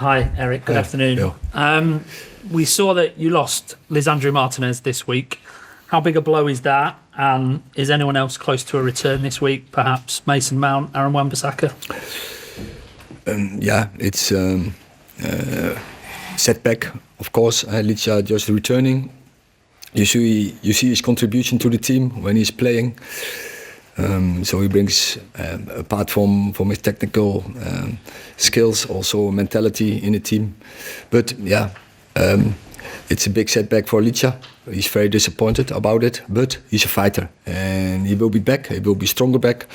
Hi, Erik. Good afternoon. Yeah. We saw that you lost Lisandro Martinez this week. How big a blow is that? And is anyone else close to a return this week? Perhaps Mason Mount, Aaron Wan-Bissaka? It's setback, of course. Licha just returning. You see his contribution to the team when he's playing. So he brings, apart from his technical skills, also mentality in the team. But it's a big setback for Licha. He's very disappointed about it, but he's a fighter and he will be back. He will be stronger back.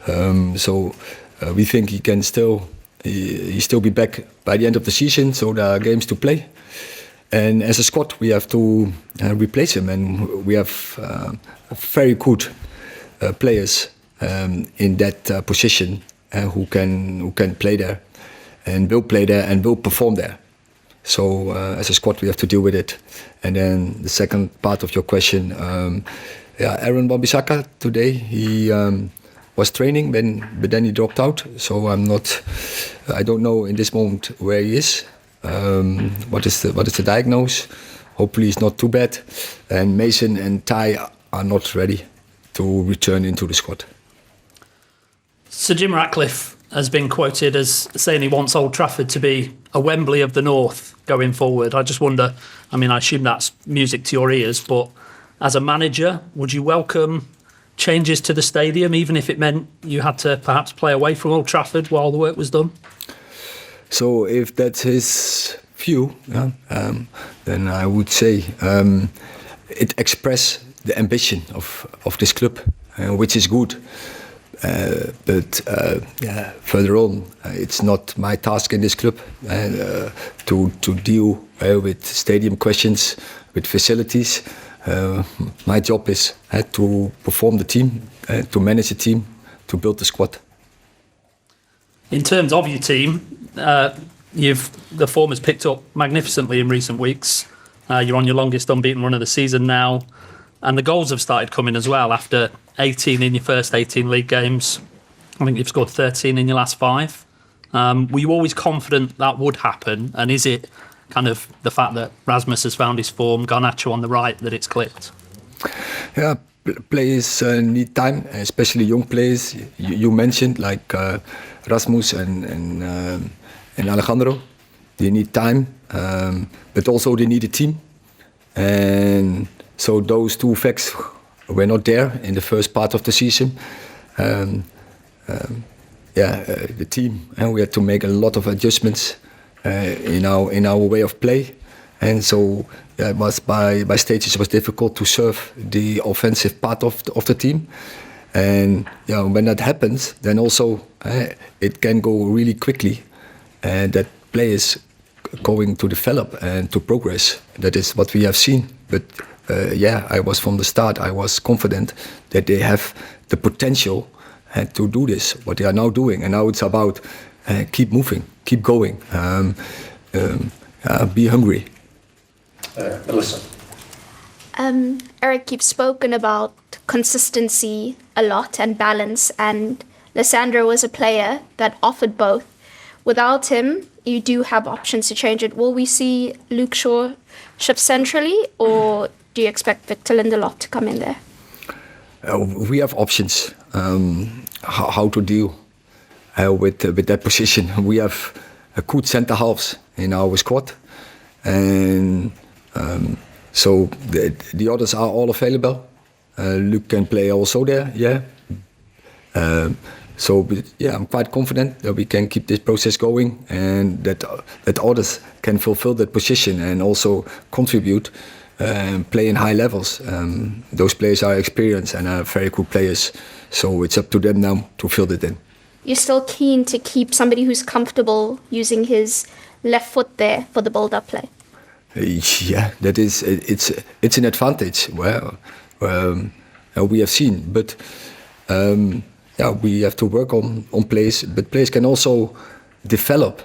We think he can still be back by the end of the season. So there are games to play. And as a squad, we have to replace him, and we have very good players in that position who can play there and will play there and will perform there. So as a squad we have to deal with it. And then the second part of your question, Aaron Wan-Bissaka today, he was training, but then he dropped out. So I don't know in this moment where he is. What is the diagnosis? Hopefully it's not too bad. And Mason and Ty are not ready to return into the squad. Sir Jim Ratcliffe has been quoted as saying he wants Old Trafford to be a Wembley of the North going forward. I just wonder, I assume that's music to your ears, but as a manager, would you welcome changes to the stadium, even if it meant you had to perhaps play away from Old Trafford while the work was done? So if that's his view, then I would say it expresses the ambition of this club, which is good. But further on, it's not my task in this club to deal with stadium questions, with facilities. My job is to perform the team, to manage the team, to build the squad. In terms of your team, the form has picked up magnificently in recent weeks. You're on your longest unbeaten run of the season now, and the goals have started coming as well after 18 in your first 18 league games. I think you've scored 13 in your last 5. Were you always confident that would happen? And is it kind of the fact that Rasmus has found his form, Garnacho on the right, that it's clicked? Yeah, players need time, especially young players. You mentioned like Rasmus and Alejandro. They need time, but also they need a team. And so those two facts were not there in the first part of the season. The team, and we had to make a lot of adjustments in our way of play, and so it was by stages it was difficult to serve the offensive part of the team. And when that happens, then also it can go really quickly, and that players going to develop and to progress. That is what we have seen. But I was from the start. I was confident that they have the potential to do this. What they are now doing, and now it's about keep moving, keep going, be hungry. Melissa. Erik, you've spoken about consistency a lot and balance, and Lisandro was a player that offered both. Without him, you do have options to change it. Will we see Luke Shaw shift centrally, or do you expect Victor Lindelof to come in there? We have options how to deal with that position. We have a good centre halves in our squad, and so the others are all available. Luke can play also there, I'm quite confident that we can keep this process going, and that others can fulfill that position and also contribute and play in high levels. Those players are experienced and are very good players, so it's up to them now to fill it in. You're still keen to keep somebody who's comfortable using his left foot there for the build-up play? That is it's an advantage. We have seen, but we have to work on players. But players can also develop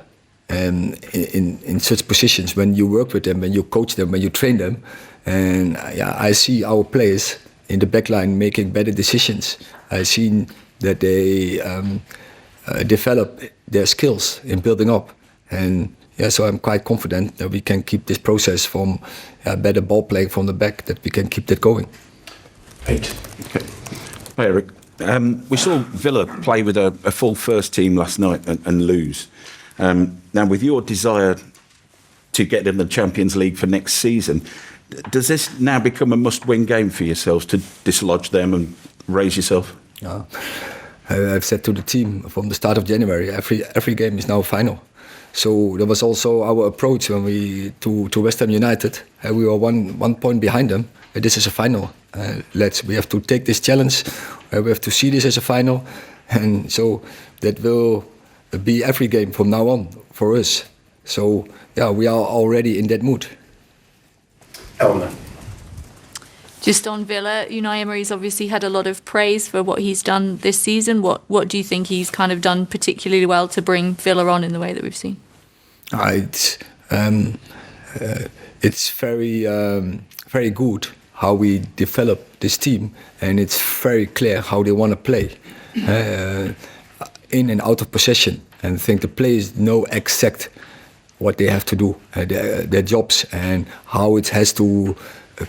in such positions when you work with them, when you coach them, when you train them. And I see our players in the backline making better decisions. I've seen that they develop their skills in building up. And Yeah, so I'm quite confident that we can keep this process from better ball playing from the back, that we can keep that going. 8. Okay. Hi, Erik. We saw Villa play with a full first team last night and lose. Now, with your desire to get in the Champions League for next season, does this now become a must-win game for yourselves to dislodge them and raise yourself? I've said to the team from the start of January, every game is now a final. So that was also our approach when we to West Ham United. We were one point behind them. This is a final. We have to take this challenge. We have to see this as a final, and so that will be every game from now on for us. So yeah, we are already in that mood. Eleanor. Just on Villa, Unai Emery's obviously had a lot of praise for what he's done this season. What do you think he's kind of done particularly well to bring Villa on in the way that we've seen? It's very good how we develop this team, and it's very clear how they want to play in and out of possession. And I think the players know exact what they have to do, their jobs, and how it has to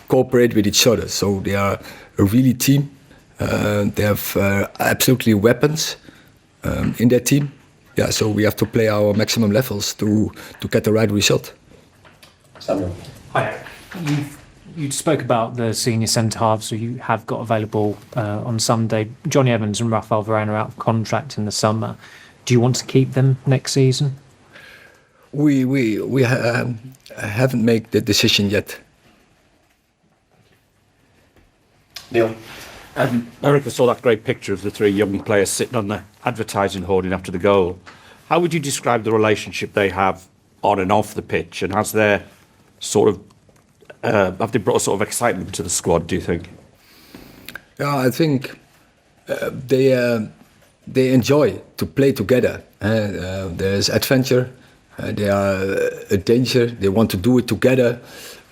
cooperate with each other. So they are a really team. They have absolutely weapons in their team. Yeah, so we have to play our maximum levels to get the right result. Samuel. Hi. You spoke about the senior centre halves, so you have got available on Sunday. Johnny Evans and Raphael Varane are out of contract in the summer. Do you want to keep them next season? We haven't made the decision yet. Neil. Erik, I saw that great picture of the 3 young players sitting on the advertising hoarding after the goal. How would you describe the relationship they have on and off the pitch, and has their sort of have they brought a sort of excitement to the squad, do you think? Yeah, I think they enjoy to play together. There's adventure. They are a danger. They want to do it together.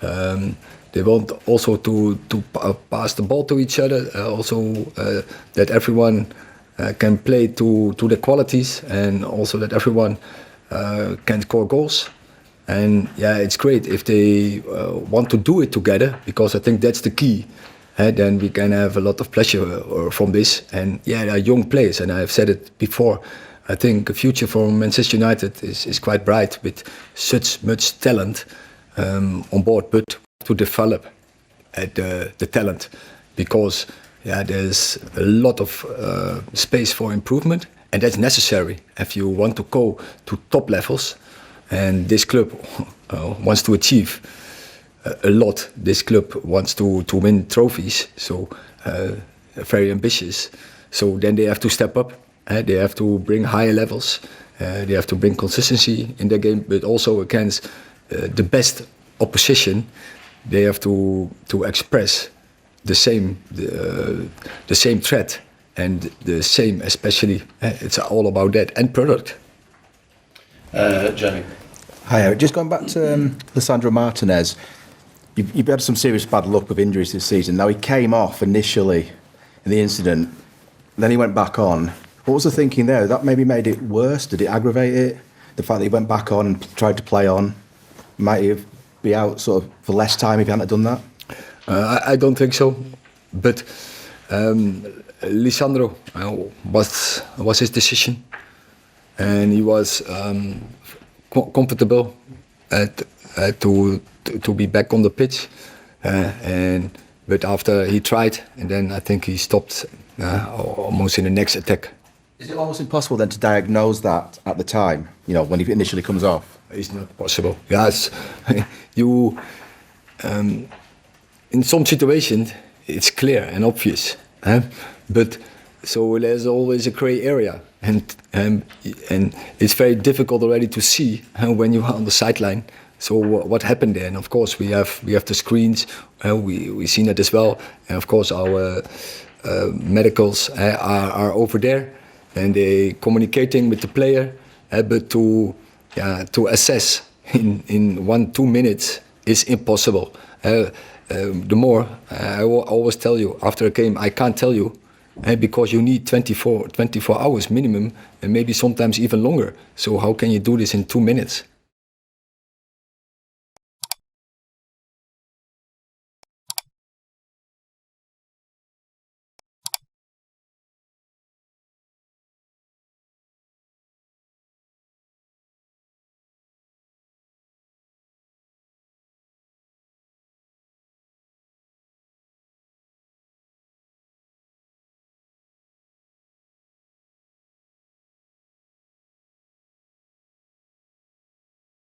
They want also to pass the ball to each other. That everyone can play to their qualities, and also that everyone can score goals. And yeah, it's great if they want to do it together, because I think that's the key. Then we can have a lot of pleasure from this. And yeah, they are young players, and I've said it before. I think the future for Manchester United is quite bright, with such much talent on board, but to develop the talent, because there's a lot of space for improvement, and that's necessary if you want to go to top levels. And this club wants to achieve a lot. This club wants to win trophies, so very ambitious. So then they have to step up. They have to bring higher levels. They have to bring consistency in their game, but also against the best opposition, they have to express the same threat and the same, especially. It's all about that and product. Jamie. Hi, Erik. Just going back to Lisandro Martinez, you've had some serious bad luck with injuries this season. Now, he came off initially in the incident, then he went back on. What was the thinking there? That maybe made it worse? Did it aggravate it? The fact that he went back on and tried to play on, might he be out sort of for less time if he hadn't done that? I don't think so. But Lisandro was his decision, and he was comfortable to be back on the pitch. But after he tried, and then I think he stopped almost in the next attack. Is it almost impossible then to diagnose that at the time, when he initially comes off? It's not possible. Yes, you. In some situations, it's clear and obvious, but so there's always a grey area, and it's very difficult already to see when you are on the sideline. So what happened there? And of course we have the screens. We seen it as well, and of course our medicals are over there, and they communicating with the player. But to assess in 1-2 minutes is impossible. The more I always tell you after a game, I can't tell you because you need 24 hours minimum, and maybe sometimes even longer. So how can you do this in 2 minutes?